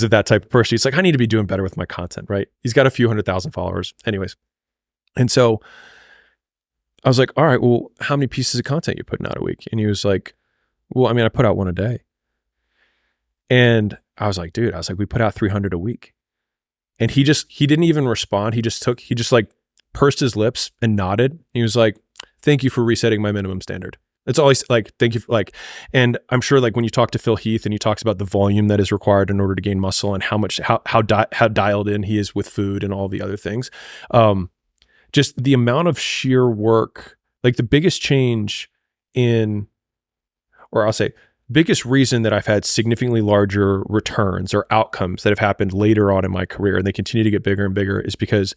of that type of person. He's like, I need to be doing better with my content, right? He's got a few 100,000 followers. Anyways. And so I was like, all right, well, how many pieces of content you putting out a week? And he was like, well, I mean, I put out one a day. And I was like, dude, we put out 300 a week. And he didn't even respond. He just like pursed his lips and nodded. He was like, thank you for resetting my minimum standard. That's all he's like, thank you. And I'm sure like when you talk to Phil Heath and he talks about the volume that is required in order to gain muscle and how dialed in he is with food and all the other things. Just the amount of sheer work, like the biggest change biggest reason that I've had significantly larger returns or outcomes that have happened later on in my career, and they continue to get bigger and bigger, is because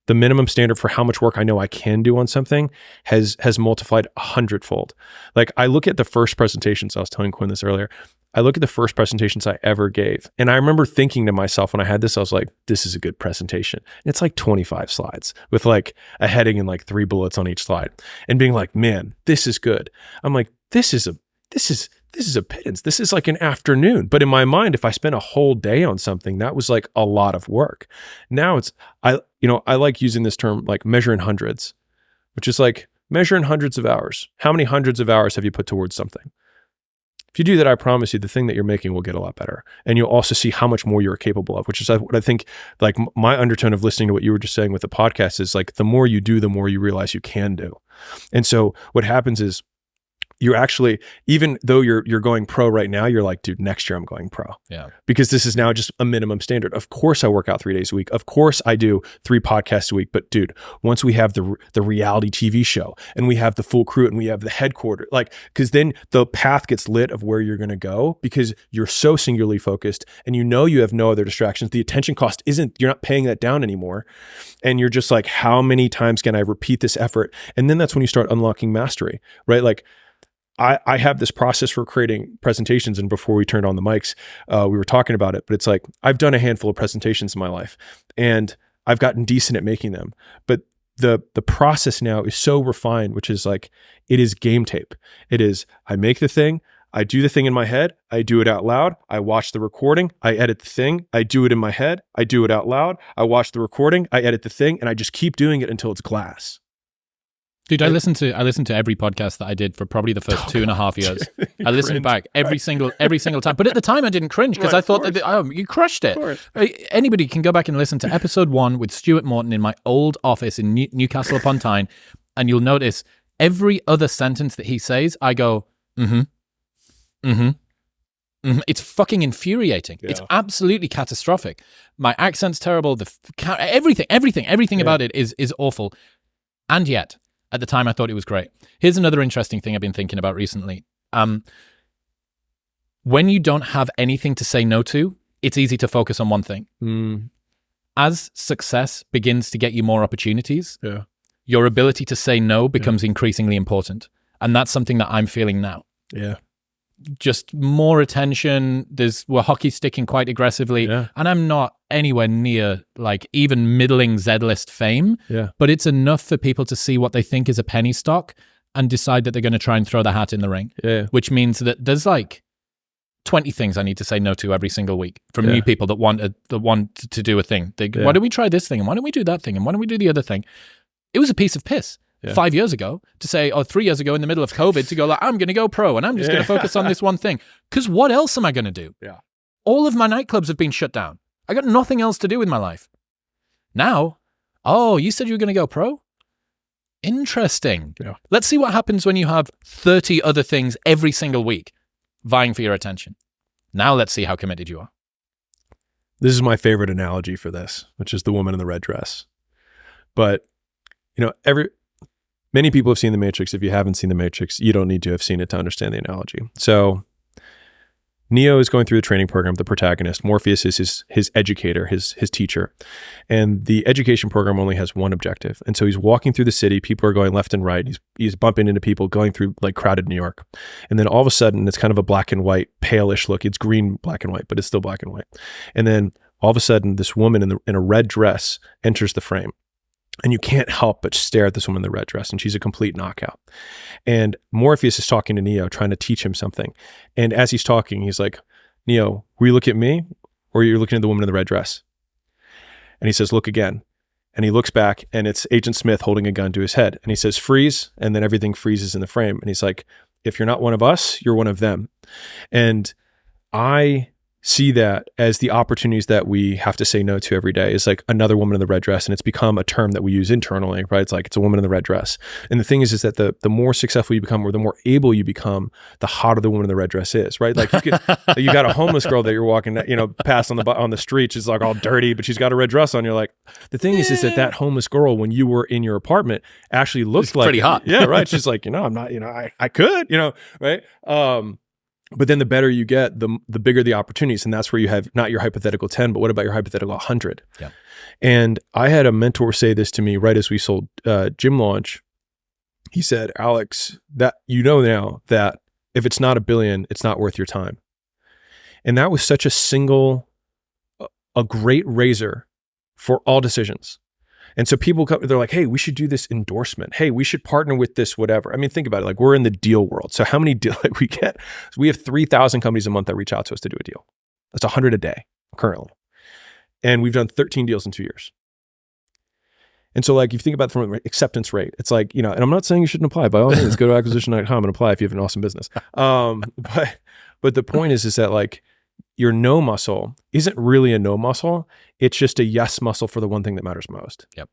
the minimum standard for how much work I know I can do on something has multiplied 100-fold. Like I look at the first presentations, I was telling Quinn this earlier, I look at the first presentations I ever gave. And I remember thinking to myself when I had this, I was like, this is a good presentation. And it's like 25 slides with like a heading and like 3 bullets on each slide and being like, man, this is good. I'm like, this is a pittance. This is like an afternoon. But in my mind, if I spent a whole day on something, that was like a lot of work. Now I like using this term like measure in hundreds, which is like measure in hundreds of hours. How many hundreds of hours have you put towards something? If you do that, I promise you the thing that you're making will get a lot better. And you'll also see how much more you're capable of, which is what I think like my undertone of listening to what you were just saying with the podcast is like, the more you do, the more you realize you can do. And so what happens is, you're actually, even though you're going pro right now, you're like, dude, next year I'm going pro. Yeah. Because this is now just a minimum standard. Of course I work out 3 days a week. Of course I do 3 podcasts a week. But dude, once we have the reality TV show and we have the full crew and we have the headquarters, like, because then the path gets lit of where you're going to go because you're so singularly focused and you have no other distractions. The attention cost you're not paying that down anymore. And you're just like, how many times can I repeat this effort? And then that's when you start unlocking mastery, right? Like, I have this process for creating presentations, and before we turned on the mics, we were talking about it, but it's like, I've done a handful of presentations in my life and I've gotten decent at making them, but the process now is so refined, which is like, it is game tape. It is, I make the thing, I do the thing in my head, I do it out loud, I watch the recording, I edit the thing, I do it in my head, I do it out loud, I watch the recording, I edit the thing, and I just keep doing it until it's glass. Dude, I listened to every podcast that I did for probably the first 2.5 years. I listened back every single time. But at the time, I didn't cringe because I thought that you crushed it. Anybody can go back and listen to episode 1 with Stuart Morton in my old office in Newcastle upon Tyne, and you'll notice every other sentence that he says, I go, It's fucking infuriating. Yeah. It's absolutely catastrophic. My accent's terrible. Everything about it is awful. And yet, at the time, I thought it was great. Here's another interesting thing I've been thinking about recently. When you don't have anything to say no to, it's easy to focus on one thing. As success begins to get you more opportunities, your ability to say no becomes increasingly important. And that's something that I'm feeling now. Yeah. Just more attention. We're hockey sticking quite aggressively. Yeah. And I'm not anywhere near like even middling Z-list fame. Yeah. But it's enough for people to see what they think is a penny stock and decide that they're going to try and throw their hat in the ring. Yeah. Which means that there's like 20 things I need to say no to every single week from new people that want to do a thing. Why don't we try this thing? And why don't we do that thing? And why don't we do the other thing? It was a piece of piss. 5 years ago to say, or 3 years ago in the middle of COVID to go like, I'm going to go pro and I'm just going to focus on this one thing. Because what else am I going to do? Yeah. All of my nightclubs have been shut down. I got nothing else to do with my life. Now, you said you were going to go pro? Interesting. Yeah. Let's see what happens when you have 30 other things every single week vying for your attention. Now let's see how committed you are. This is my favorite analogy for this, which is the woman in the red dress. But, many people have seen The Matrix. If you haven't seen The Matrix, you don't need to have seen it to understand the analogy. So Neo is going through the training program, the protagonist. Morpheus is his educator, his teacher. And the education program only has one objective. And so he's walking through the city. People are going left and right. He's bumping into people going through like crowded New York. And then all of a sudden, it's kind of a black and white, palish look. It's green, black and white, but it's still black and white. And then all of a sudden, this woman in a red dress enters the frame. And you can't help but stare at this woman in the red dress, and she's a complete knockout. And Morpheus is talking to Neo, trying to teach him something. And as he's talking, he's like, Neo, will you look at me? or you're looking at the woman in the red dress. And he says, look again. And he looks back and it's Agent Smith holding a gun to his head. And he says, freeze. And then everything freezes in the frame. And he's like, if you're not one of us, you're one of them. And I see that as the opportunities that we have to say no to every day. Is like another woman in the red dress. And it's become a term that we use internally, right? It's like, it's a woman in the red dress. And the thing is that the more successful you become, or the more able you become, the hotter the woman in the red dress is, right? Like you got a homeless girl that you're walking, past on the street. She's like all dirty, but she's got a red dress on. You're like, the thing is that homeless girl, when you were in your apartment, actually looked like pretty hot. Yeah, right. She's like, I'm not, I could, right? But then the better you get, the bigger the opportunities. And that's where you have not your hypothetical 10, but what about your hypothetical 100? Yeah. And I had a mentor say this to me right as we sold Gym Launch. He said, Alex, that now that if it's not $1 billion, it's not worth your time. And that was such a great razor for all decisions. And so people come, they're like, hey, we should do this endorsement. Hey, we should partner with this, whatever. I mean, think about it. Like, we're in the deal world. So how many deals we get? So we have 3,000 companies a month that reach out to us to do a deal. That's 100 a day currently. And we've done 13 deals in 2 years. And so like, if you think about it from an acceptance rate, it's like, and I'm not saying you shouldn't apply. By all means, go to acquisition.com and apply if you have an awesome business. But the point is that like, your no muscle isn't really a no muscle. It's just a yes muscle for the one thing that matters most. Yep.